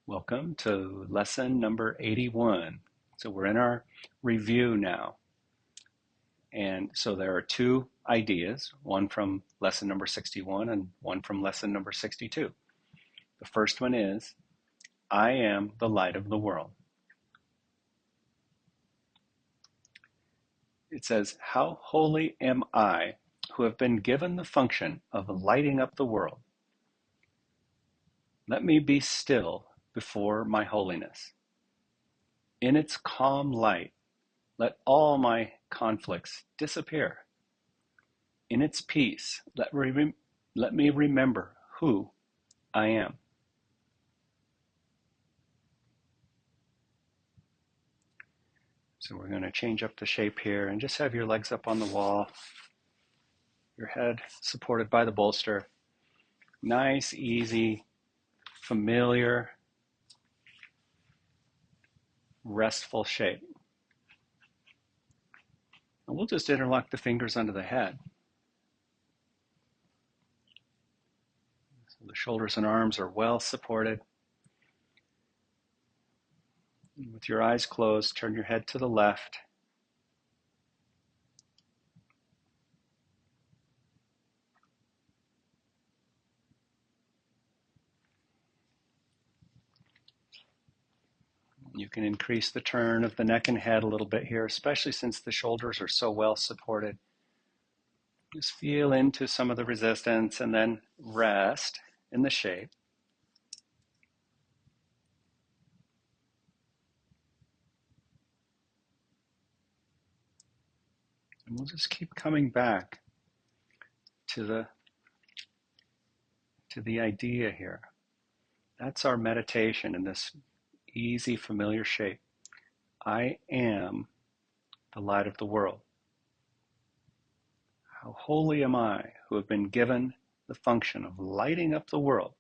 Welcome to lesson number 81. So we're in our review now. And so there are two ideas, one from lesson number 61 and one from lesson number 62. The first one is, I am the light of the world. It says, how holy am I who have been given the function of lighting up the world? Let me be still before my holiness. In its calm light, let all my conflicts disappear. In its peace, let me remember who I am. So we're going to change up the shape here and just have your legs up on the wall, your head supported by the bolster. Nice, easy, familiar, restful shape. And we'll just interlock the fingers under the head. So the shoulders and arms are well supported. With your eyes closed, turn your head to the left. You can increase the turn of the neck and head a little bit here, especially since the shoulders are so well supported. Just feel into some of the resistance and then rest in the shape. And we'll just keep coming back to the idea here. That's our meditation in this easy, familiar shape. I am the light of the world. How holy am I who have been given the function of lighting up the world?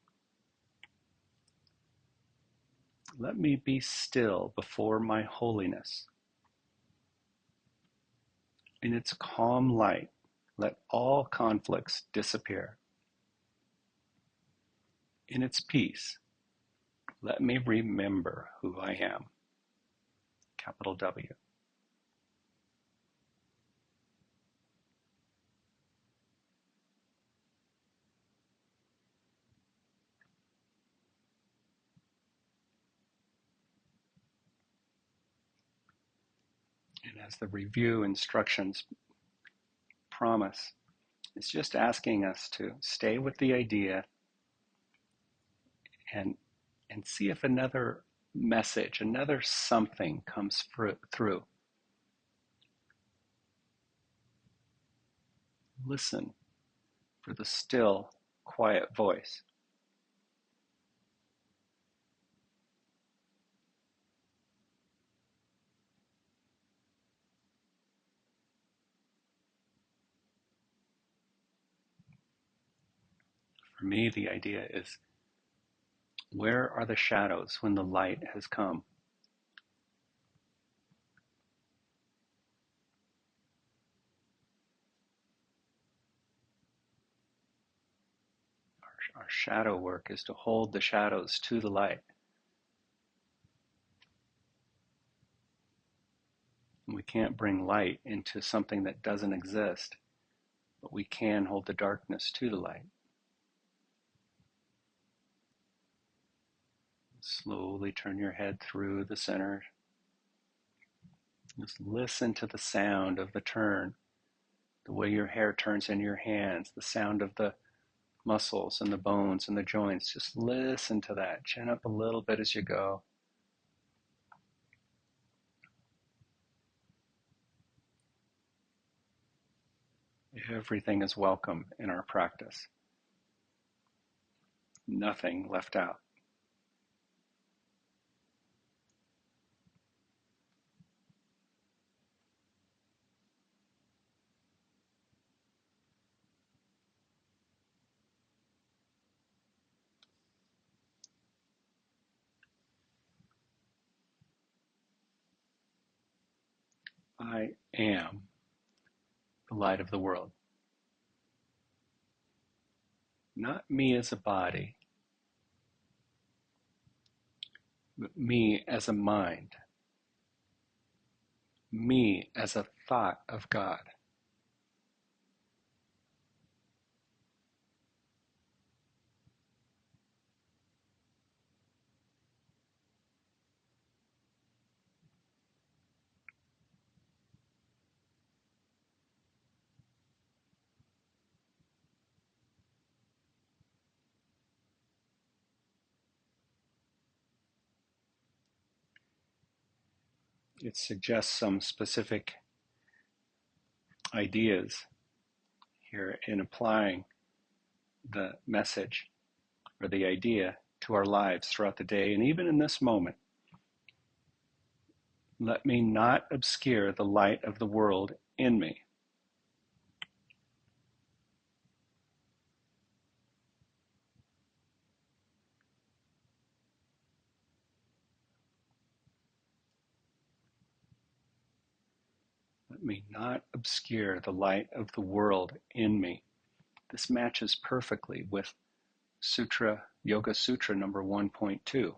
Let me be still before my holiness. In its calm light, let all conflicts disappear. In its peace, let me remember who I am. Capital W. And as the review instructions promise, it's just asking us to stay with the idea and see if another message, another something comes through. Listen for the still, quiet voice. For me, the idea is, where are the shadows when the light has come? Our shadow work is to hold the shadows to the light. We can't bring light into something that doesn't exist, but we can hold the darkness to the light. Slowly turn your head through the center. Just listen to the sound of the turn, the way your hair turns in your hands, the sound of the muscles and the bones and the joints. Just listen to that. Chin up a little bit as you go. Everything is welcome in our practice. Nothing left out. I am the light of the world. Not me as a body, but me as a mind, me as a thought of God. It suggests some specific ideas here in applying the message or the idea to our lives throughout the day and even in this moment. Let me not obscure the light of the world in me. Let me not obscure the light of the world in me. This matches perfectly with Yoga Sutra number 1.2.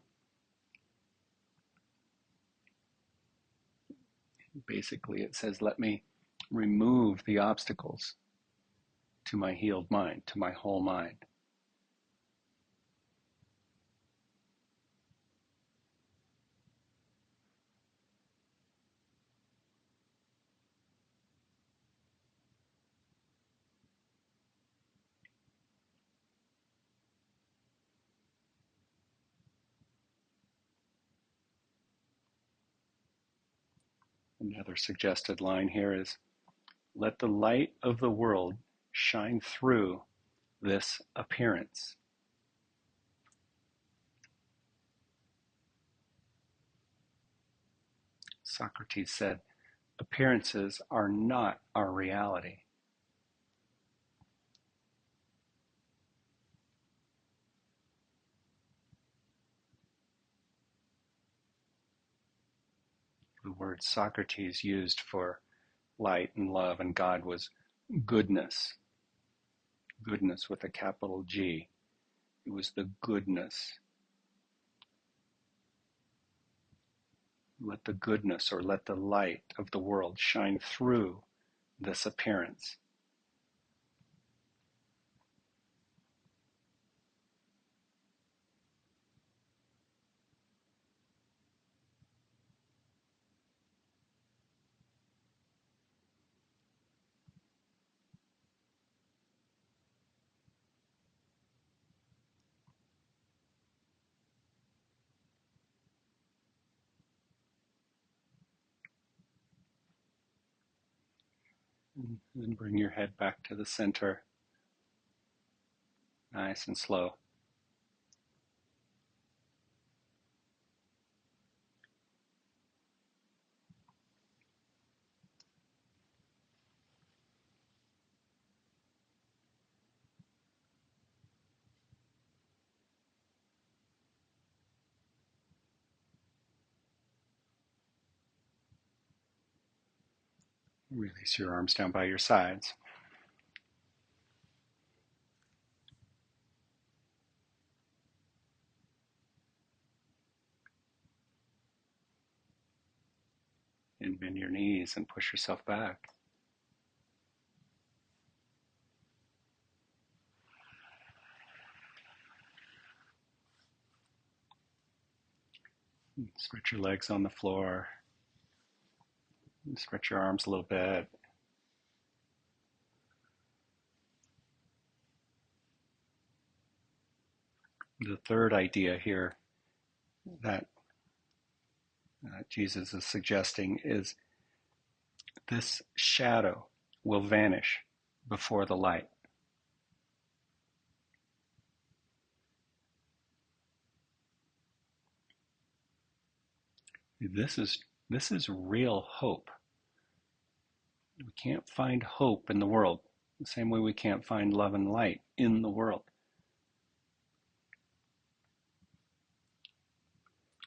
Basically, it says, let me remove the obstacles to my healed mind, to my whole mind. Another suggested line here is, let the light of the world shine through this appearance. Socrates said, appearances are not our reality. The word Socrates used for light and love and God was goodness. Goodness with a capital G. It was the goodness. Let the goodness or let the light of the world shine through this appearance. And then bring your head back to the center, nice and slow. Release your arms down by your sides. And bend your knees and push yourself back. Stretch your legs on the floor. Stretch your arms a little bit. The third idea here that Jesus is suggesting is this shadow will vanish before the light. This is real hope. We can't find hope in the world the same way we can't find love and light in the world.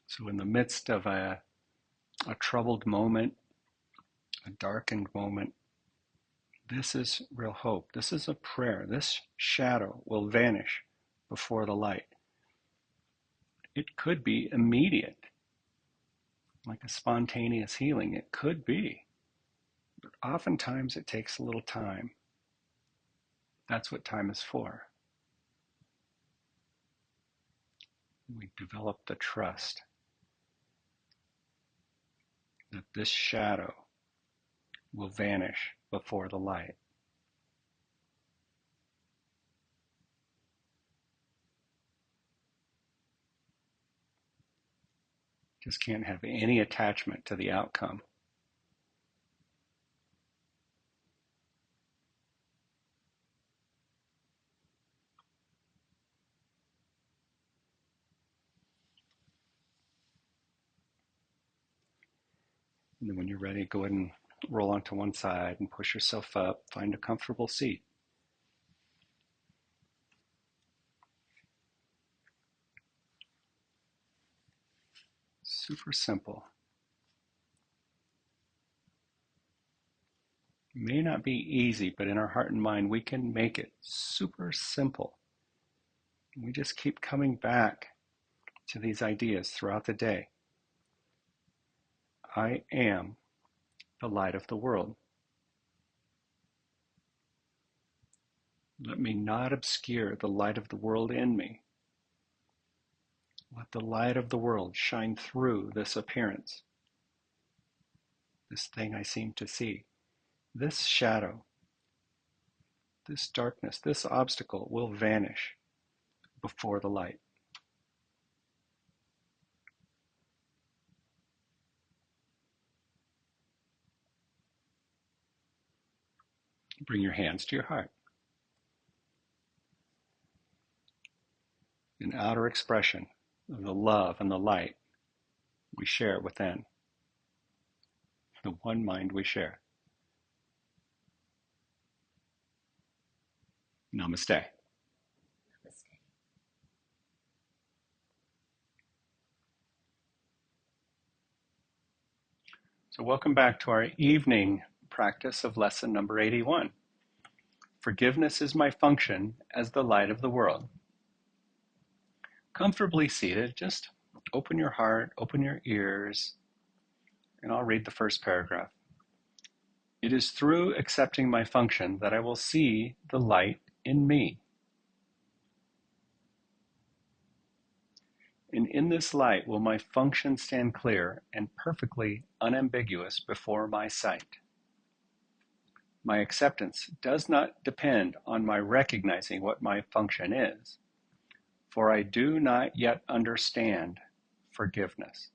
So in the midst of a troubled moment, a darkened moment, this is real hope. This is a prayer. This shadow will vanish before the light. It could be immediate. like a spontaneous healing. It could be, but oftentimes it takes a little time. That's what time is for. We develop the trust that this shadow will vanish before the light. Just can't have any attachment to the outcome. And then when you're ready, go ahead and roll onto one side and push yourself up. Find a comfortable seat. Super simple. It may not be easy, but in our heart and mind, we can make it super simple. We just keep coming back to these ideas throughout the day. I am the light of the world. Let me not obscure the light of the world in me. Let the light of the world shine through this appearance, this thing I seem to see. This shadow, this darkness, this obstacle will vanish before the light. Bring your hands to your heart. An outer expression of the love and the light we share within, the one mind we share. Namaste. So welcome back to our evening practice of lesson number 81. Forgiveness is my function as the light of the world. Comfortably seated, just open your heart, open your ears, and I'll read the first paragraph. It is through accepting my function that I will see the light in me. And in this light will my function stand clear and perfectly unambiguous before my sight. My acceptance does not depend on my recognizing what my function is, for I do not yet understand forgiveness.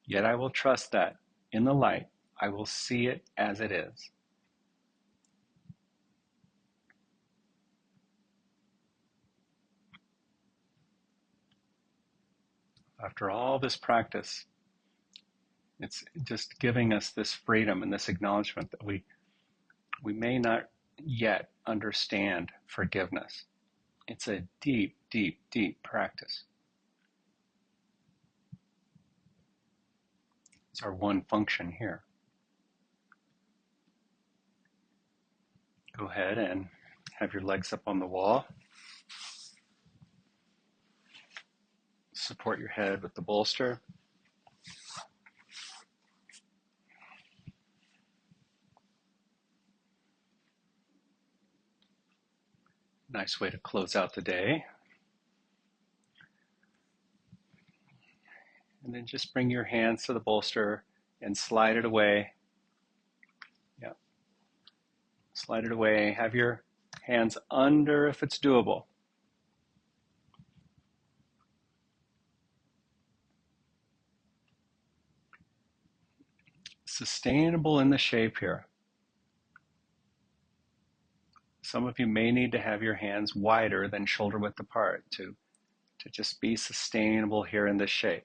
Yet I will trust that, in the light, I will see it as it is. After all this practice, it's just giving us this freedom and this acknowledgement that we may not yet understand forgiveness. It's a deep, deep, deep practice. It's our one function here. Go ahead and have your legs up on the wall. Support your head with the bolster. Nice way to close out the day. And then just bring your hands to the bolster and slide it away. Yeah. Slide it away. Have your hands under if it's doable. Sustainable in the shape here. Some of you may need to have your hands wider than shoulder width apart to just be sustainable here in this shape.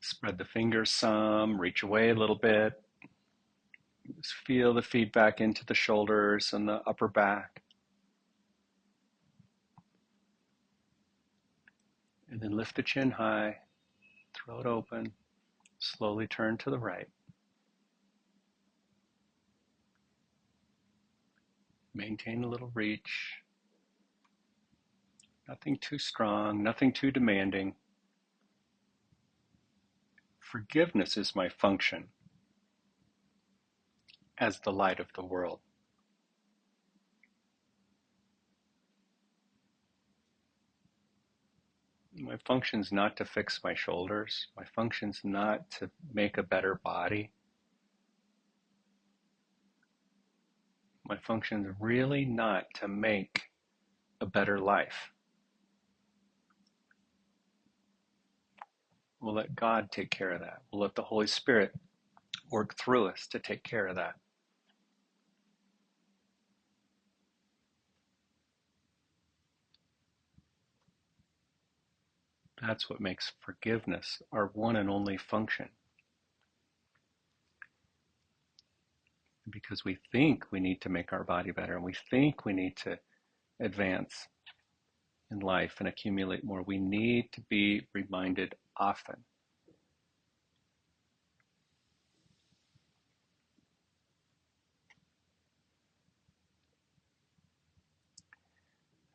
Spread the fingers some, reach away a little bit. Just feel the feedback into the shoulders and the upper back. And then lift the chin high, throat open, slowly turn to the right. Maintain a little reach. Nothing too strong, nothing too demanding. Forgiveness is my function as the light of the world. My function's not to fix my shoulders. My function's not to make a better body. My function's really not to make a better life. We'll let God take care of that. We'll let the Holy Spirit work through us to take care of that. That's what makes forgiveness our one and only function. Because we think we need to make our body better, and we think we need to advance in life and accumulate more. We need to be reminded often.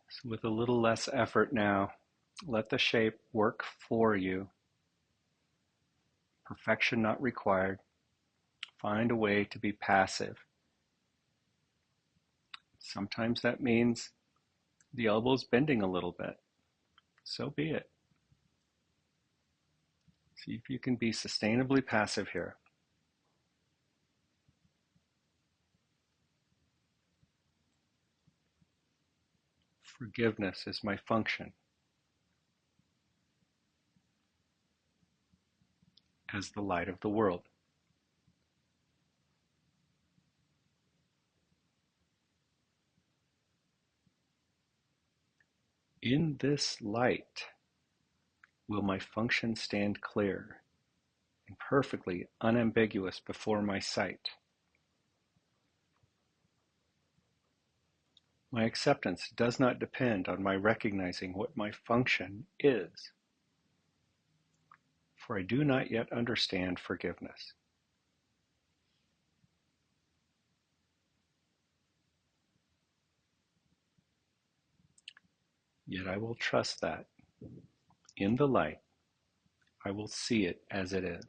So with a little less effort now, let the shape work for you. Perfection not required. Find a way to be passive. Sometimes that means the elbow's bending a little bit. So be it. See if you can be sustainably passive here. Forgiveness is my function as the light of the world. In this light will my function stand clear and perfectly unambiguous before my sight. My acceptance does not depend on my recognizing what my function is, for I do not yet understand forgiveness. Yet I will trust that in the light I will see it as it is.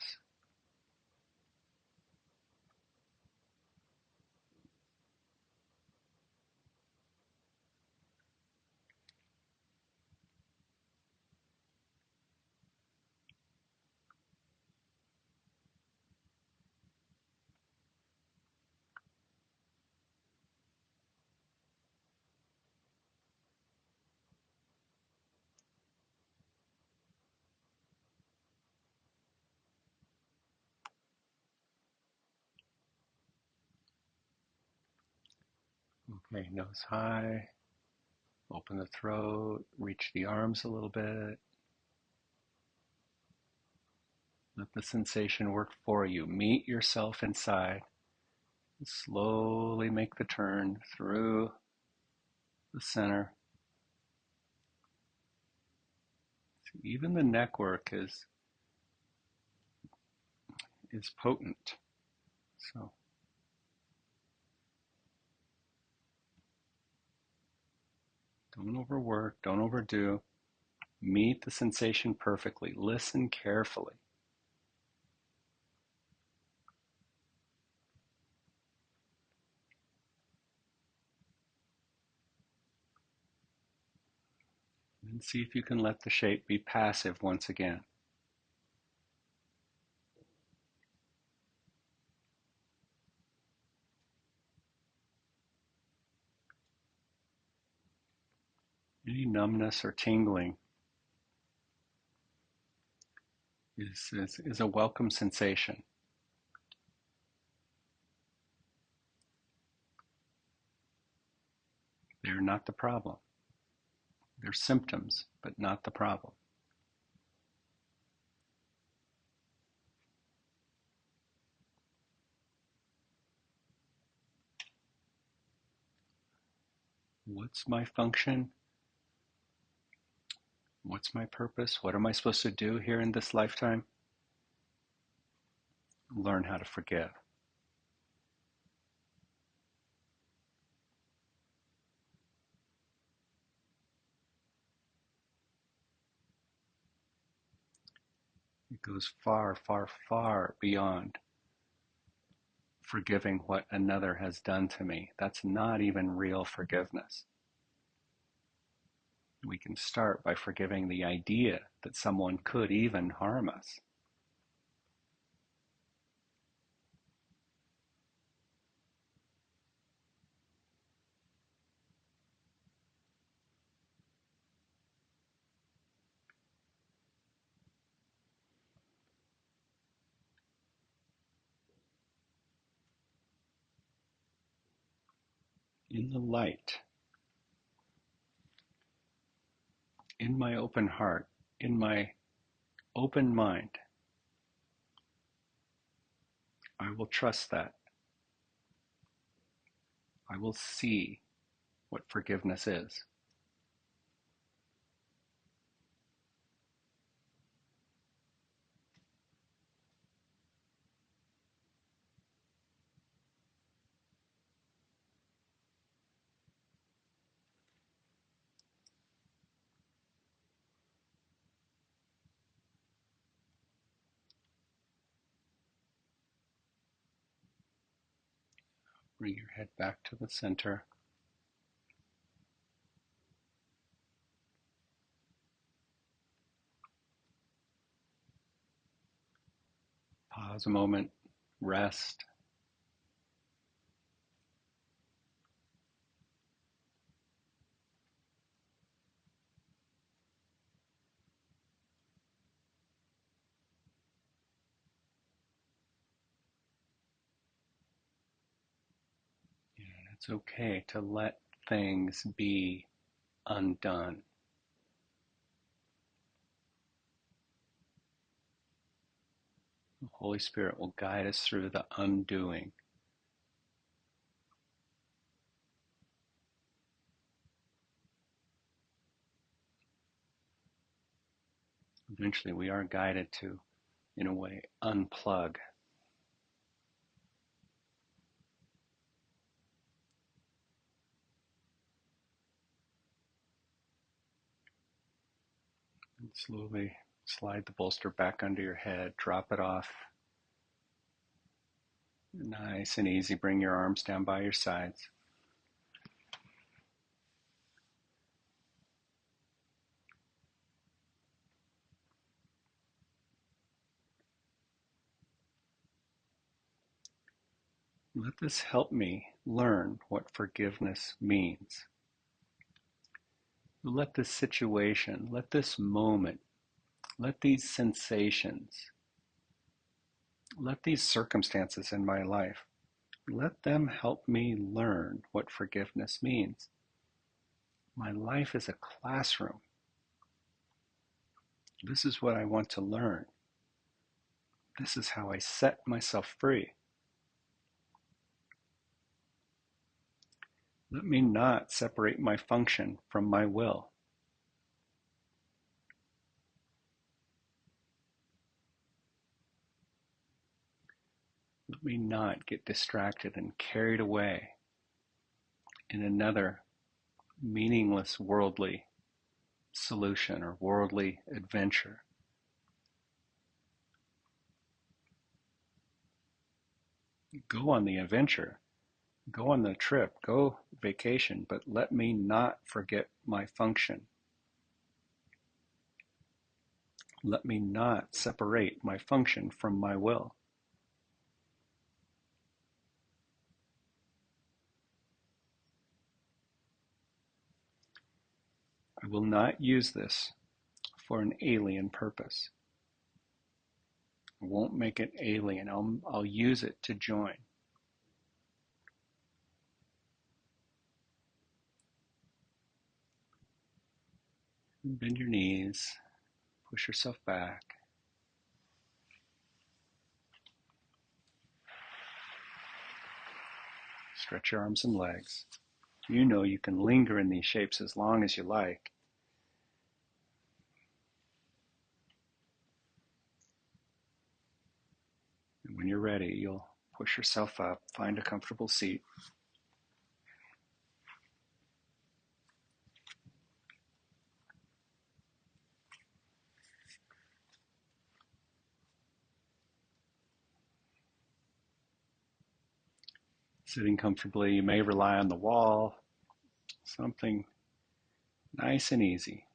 Okay, nose high, open the throat, reach the arms a little bit. Let the sensation work for you. Meet yourself inside. Slowly make the turn through the center. Even the neck work is potent. So don't overwork, don't overdo. Meet the sensation perfectly. Listen carefully. And see if you can let the shape be passive once again. Any numbness or tingling is a welcome sensation. They're not the problem. They're symptoms, but not the problem. What's my function? What's my purpose? What am I supposed to do here in this lifetime? Learn how to forgive. goes far, far, far beyond forgiving what another has done to me. That's not even real forgiveness. We can start by forgiving the idea that someone could even harm us. In the light, in my open heart, in my open mind, I will trust that. I will see what forgiveness is. Bring your head back to the center. Pause a moment, rest. And it's okay to let things be undone. The Holy Spirit will guide us through the undoing. Eventually, we are guided to, in a way, unplug. And slowly slide the bolster back under your head, drop it off. Nice and easy. Bring your arms down by your sides. Let this help me learn what forgiveness means. Let this situation, let this moment, let these sensations, let these circumstances in my life, let them help me learn what forgiveness means. My life is a classroom. This is what I want to learn. This is how I set myself free. Let me not separate my function from my will. Let me not get distracted and carried away in another meaningless worldly solution or worldly adventure. Go on the adventure, go on the trip, go vacation, but let me not forget my function. Let me not separate my function from my will. I will not use this for an alien purpose. I won't make it alien. I'll use it to join. Bend your knees, push yourself back. Stretch your arms and legs. You know you can linger in these shapes as long as you like. And when you're ready, you'll push yourself up, find a comfortable seat. Sitting comfortably, you may rely on the wall, something nice and easy.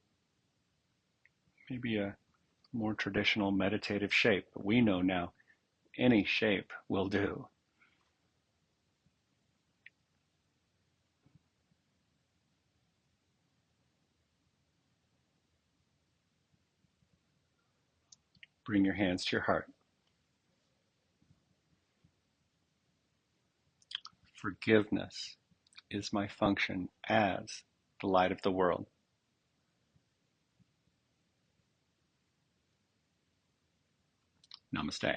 Maybe a more traditional meditative shape, but we know now any shape will do. Bring your hands to your heart. Forgiveness is my function as the light of the world. Namaste.